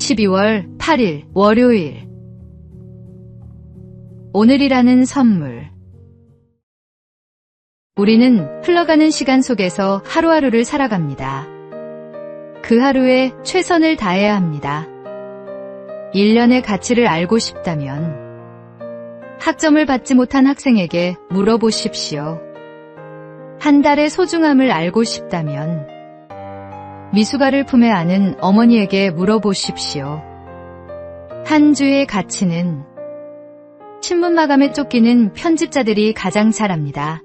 12월 8일 월요일. 오늘이라는 선물. 우리는 흘러가는 시간 속에서 하루하루를 살아갑니다. 그 하루에 최선을 다해야 합니다. 1년의 가치를 알고 싶다면 학점을 받지 못한 학생에게 물어보십시오. 한 달의 소중함을 알고 싶다면 미숙아를 품에 안은 어머니에게 물어보십시오. 한 주의 가치는 신문 마감에 쫓기는 편집자들이 가장 잘 압니다.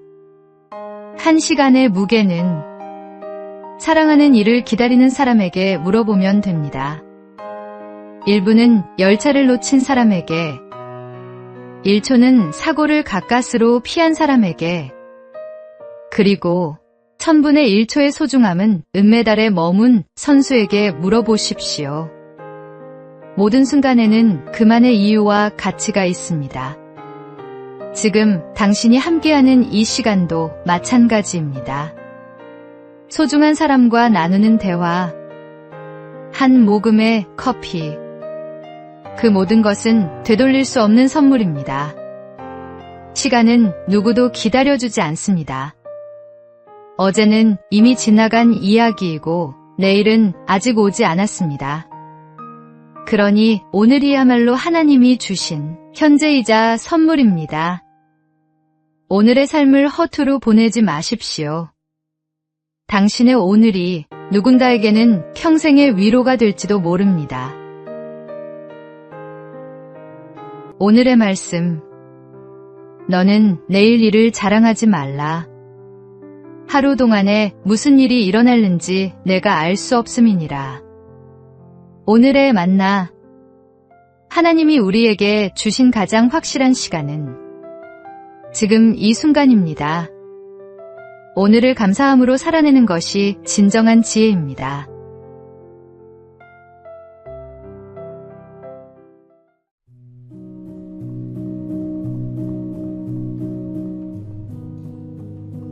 한 시간의 무게는 사랑하는 이를 기다리는 사람에게 물어보면 됩니다. 1분은 열차를 놓친 사람에게, 1초는 사고를 가까스로 피한 사람에게, 그리고 1000분의 1초의 소중함은 은메달에 머문 선수에게 물어보십시오. 모든 순간에는 그만의 이유와 가치가 있습니다. 지금 당신이 함께하는 이 시간도 마찬가지입니다. 소중한 사람과 나누는 대화, 한 모금의 커피, 그 모든 것은 되돌릴 수 없는 선물입니다. 시간은 누구도 기다려주지 않습니다. 어제는 이미 지나간 이야기이고 내일은 아직 오지 않았습니다. 그러니 오늘이야말로 하나님이 주신 현재이자 선물입니다. 오늘의 삶을 허투루 보내지 마십시오. 당신의 오늘이 누군가에게는 평생의 위로가 될지도 모릅니다. 오늘의 말씀. 너는 내일 일을 자랑하지 말라. 하루 동안에 무슨 일이 일어날는지 내가 알 수 없음이니라. 오늘의 만나. 하나님이 우리에게 주신 가장 확실한 시간은 지금 이 순간입니다. 오늘을 감사함으로 살아내는 것이 진정한 지혜입니다.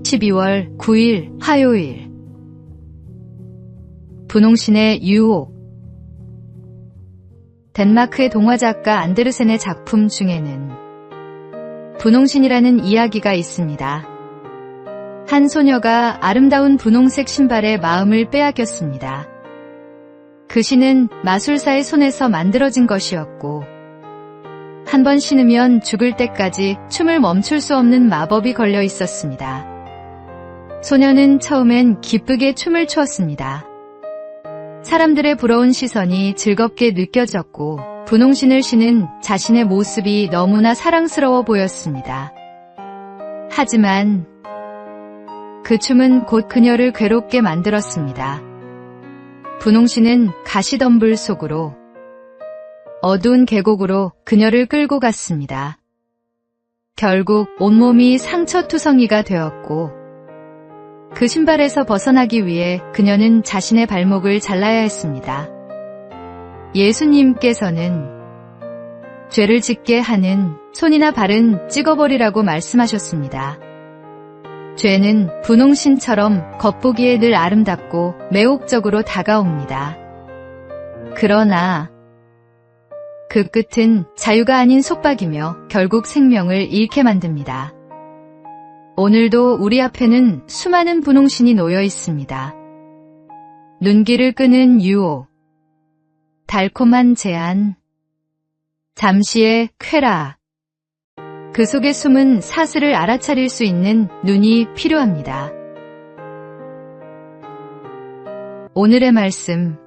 (12월 9일) 화요일. 분홍신의 유혹. 덴마크의 동화작가 안데르센의 작품 중에는 분홍신이라는 이야기가 있습니다. 한 소녀가 아름다운 분홍색 신발에 마음을 빼앗겼습니다. 그 신은 마술사의 손에서 만들어진 것이었고 한 번 신으면 죽을 때까지 춤을 멈출 수 없는 마법이 걸려 있었습니다. 소녀는 처음엔 기쁘게 춤을 추었습니다. 사람들의 부러운 시선이 즐겁게 느껴졌고 분홍신을 신은 자신의 모습이 너무나 사랑스러워 보였습니다. 하지만 그 춤은 곧 그녀를 괴롭게 만들었습니다. 분홍신은 가시덤불 속으로, 어두운 계곡으로 그녀를 끌고 갔습니다. 결국 온몸이 상처투성이가 되었고 그 신발에서 벗어나기 위해 그녀는 자신의 발목을 잘라야 했습니다. 예수님께서는 죄를 짓게 하는 손이나 발은 찍어버리라고 말씀하셨습니다. 죄는 분홍신처럼 겉보기에 늘 아름답고 매혹적으로 다가옵니다. 그러나 그 끝은 자유가 아닌 속박이며 결국 생명을 잃게 만듭니다. 오늘도 우리 앞에는 수많은 분홍신이 놓여 있습니다. 눈길을 끄는 유혹, 달콤한 제안, 잠시의 쾌락. 그 속에 숨은 사슬을 알아차릴 수 있는 눈이 필요합니다. 오늘의 말씀.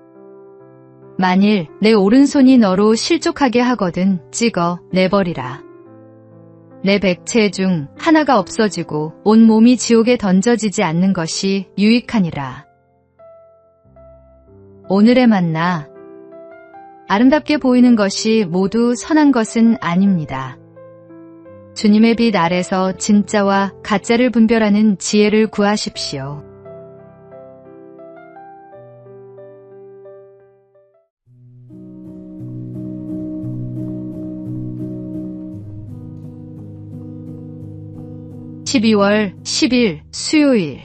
만일 내 오른손이 너로 실족하게 하거든 찍어 내버리라. 내 백체 중 하나가 없어지고 온 몸이 지옥에 던져지지 않는 것이 유익하니라. 오늘의 만나. 아름답게 보이는 것이 모두 선한 것은 아닙니다. 주님의 빛 아래서 진짜와 가짜를 분별하는 지혜를 구하십시오. (12월 10일) 수요일.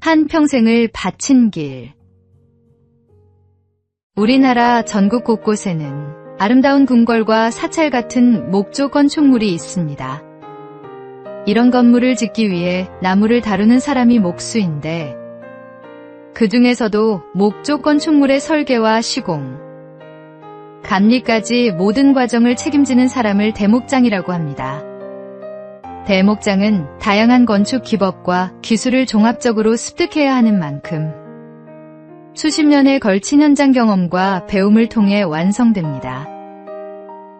한 평생을 바친 길. 우리나라 전국 곳곳에는 아름다운 궁궐과 사찰 같은 목조 건축물이 있습니다. 이런 건물을 짓기 위해 나무를 다루는 사람이 목수인데 그 중에서도 목조 건축물의 설계와 시공, 감리까지 모든 과정을 책임지는 사람을 대목장이라고 합니다. 대목장은 다양한 건축 기법과 기술을 종합적으로 습득해야 하는 만큼 수십 년에 걸친 현장 경험과 배움을 통해 완성됩니다.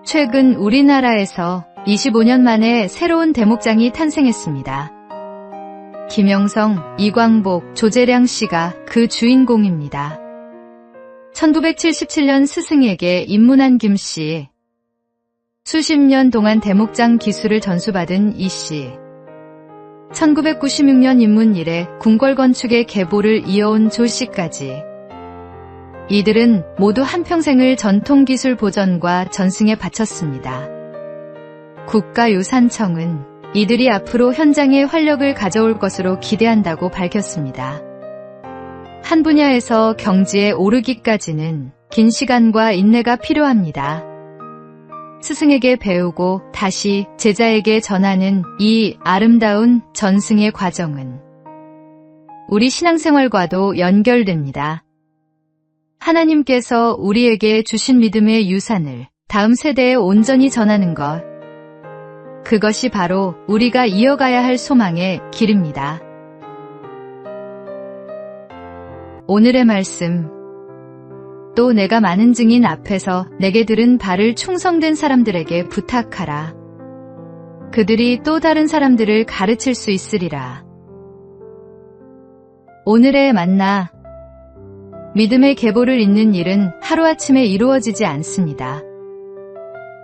최근 우리나라에서 25년 만에 새로운 대목장이 탄생했습니다. 김영성, 이광복, 조재량 씨가 그 주인공입니다. 1977년 스승에게 입문한 김 씨. 수십 년 동안 대목장 기술을 전수받은 이 씨. 1996년 입문 이래 궁궐 건축의 계보를 이어온 조 씨까지. 이들은 모두 한평생을 전통기술 보전과 전승에 바쳤습니다. 국가유산청은 이들이 앞으로 현장에 활력을 가져올 것으로 기대한다고 밝혔습니다. 한 분야에서 경지에 오르기까지는 긴 시간과 인내가 필요합니다. 스승에게 배우고 다시 제자에게 전하는 이 아름다운 전승의 과정은 우리 신앙생활과도 연결됩니다. 하나님께서 우리에게 주신 믿음의 유산을 다음 세대에 온전히 전하는 것, 그것이 바로 우리가 이어가야 할 소망의 길입니다. 오늘의 말씀. 또 내가 많은 증인 앞에서 내게 들은 바를 충성된 사람들에게 부탁하라. 그들이 또 다른 사람들을 가르칠 수 있으리라. 오늘의 만나. 믿음의 계보를 잇는 일은 하루아침에 이루어지지 않습니다.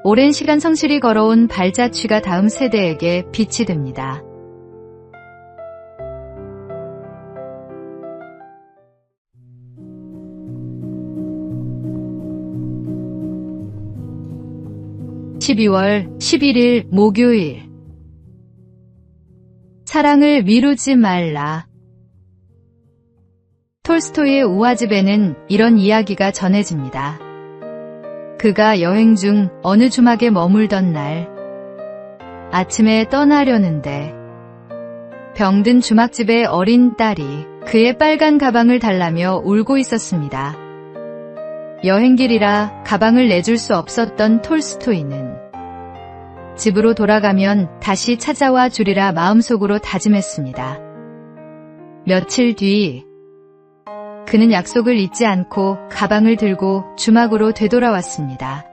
오랜 시간 성실히 걸어온 발자취가 다음 세대에게 빛이 됩니다. (12월 11일) 목요일. 사랑을 미루지 말라. 톨스토이의 우화집에는 이런 이야기가 전해집니다. 그가 여행 중 어느 주막에 머물던 날, 아침에 떠나려는데 병든 주막집의 어린 딸이 그의 빨간 가방을 달라며 울고 있었습니다. 여행길이라 가방을 내줄 수 없었던 톨스토이는 집으로 돌아가면 다시 찾아와 주리라 마음속으로 다짐했습니다. 며칠 뒤 그는 약속을 잊지 않고 가방을 들고 주막으로 되돌아왔습니다.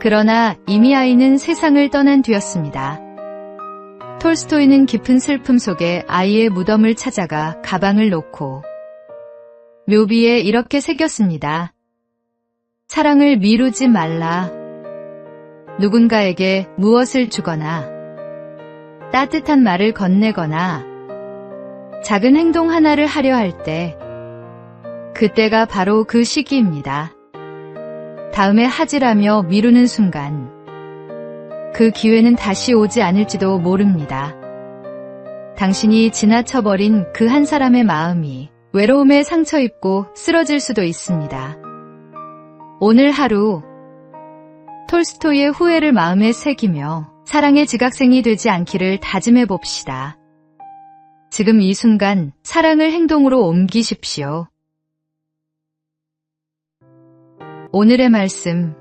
그러나 이미 아이는 세상을 떠난 뒤였습니다. 톨스토이는 깊은 슬픔 속에 아이의 무덤을 찾아가 가방을 놓고 묘비에 이렇게 새겼습니다. 사랑을 미루지 말라. 누군가에게 무엇을 주거나 따뜻한 말을 건네거나 작은 행동 하나를 하려 할 때 그때가 바로 그 시기입니다. 다음에 하지라며 미루는 순간 그 기회는 다시 오지 않을지도 모릅니다. 당신이 지나쳐버린 그 한 사람의 마음이 외로움에 상처 입고 쓰러질 수도 있습니다. 오늘 하루 톨스토이의 후회를 마음에 새기며 사랑의 지각생이 되지 않기를 다짐해 봅시다. 지금 이 순간 사랑을 행동으로 옮기십시오. 오늘의 말씀.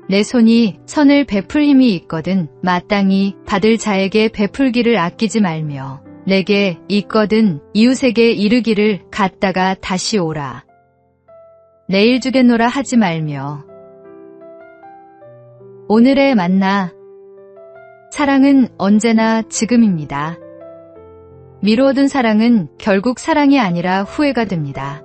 내 손이 선을 베풀 힘이 있거든 마땅히 받을 자에게 베풀기를 아끼지 말며 내게 있거든 이웃에게 이르기를 갔다가 다시 오라. 내일 주겠노라 하지 말며. 오늘의 만나. 사랑은 언제나 지금입니다. 미루어둔 사랑은 결국 사랑이 아니라 후회가 됩니다.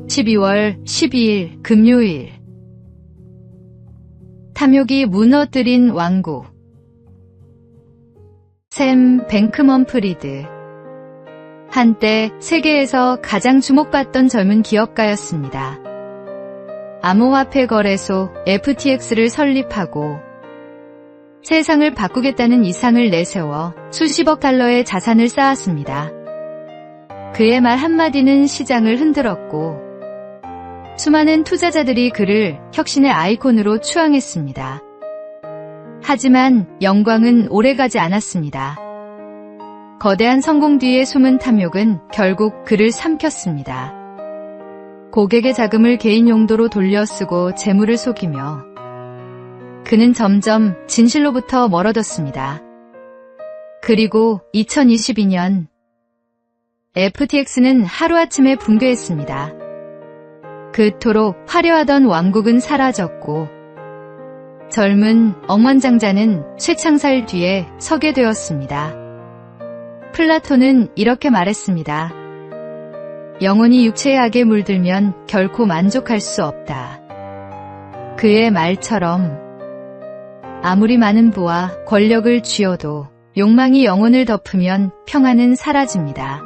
(12월 12일) 금요일. 탐욕이 무너뜨린 왕국. 샘 뱅크먼프리드. 한때 세계에서 가장 주목받던 젊은 기업가였습니다. 암호화폐 거래소 FTX를 설립하고 세상을 바꾸겠다는 이상을 내세워 수십억 달러의 자산을 쌓았습니다. 그의 말 한마디는 시장을 흔들었고 수많은 투자자들이 그를 혁신의 아이콘으로 추앙했습니다. 하지만 영광은 오래가지 않았습니다. 거대한 성공 뒤의 숨은 탐욕은 결국 그를 삼켰습니다. 고객의 자금을 개인 용도로 돌려 쓰고 재물을 속이며 그는 점점 진실로부터 멀어졌습니다. 그리고 2022년 FTX는 하루아침에 붕괴했습니다. 그토록 화려하던 왕국은 사라졌고 젊은 억만장자는 쇠창살 뒤에 서게 되었습니다. 플라톤은 이렇게 말했습니다. 영혼이 육체의 악에 물들면 결코 만족할 수 없다. 그의 말처럼 아무리 많은 부와 권력을 쥐어도 욕망이 영혼을 덮으면 평안은 사라집니다.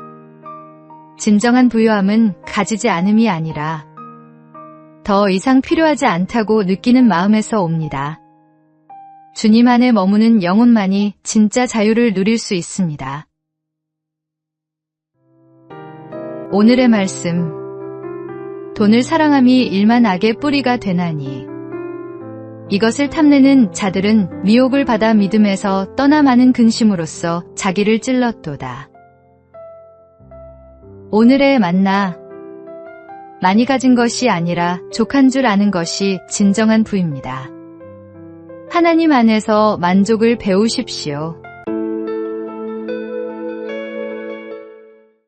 진정한 부유함은 가지지 않음이 아니라 더 이상 필요하지 않다고 느끼는 마음에서 옵니다. 주님 안에 머무는 영혼만이 진짜 자유를 누릴 수 있습니다. 오늘의 말씀. 돈을 사랑함이 일만 악의 뿌리가 되나니 이것을 탐내는 자들은 미혹을 받아 믿음에서 떠나 많은 근심으로써 자기를 찔렀도다. 오늘의 만나. 많이 가진 것이 아니라 족한 줄 아는 것이 진정한 부입니다. 하나님 안에서 만족을 배우십시오.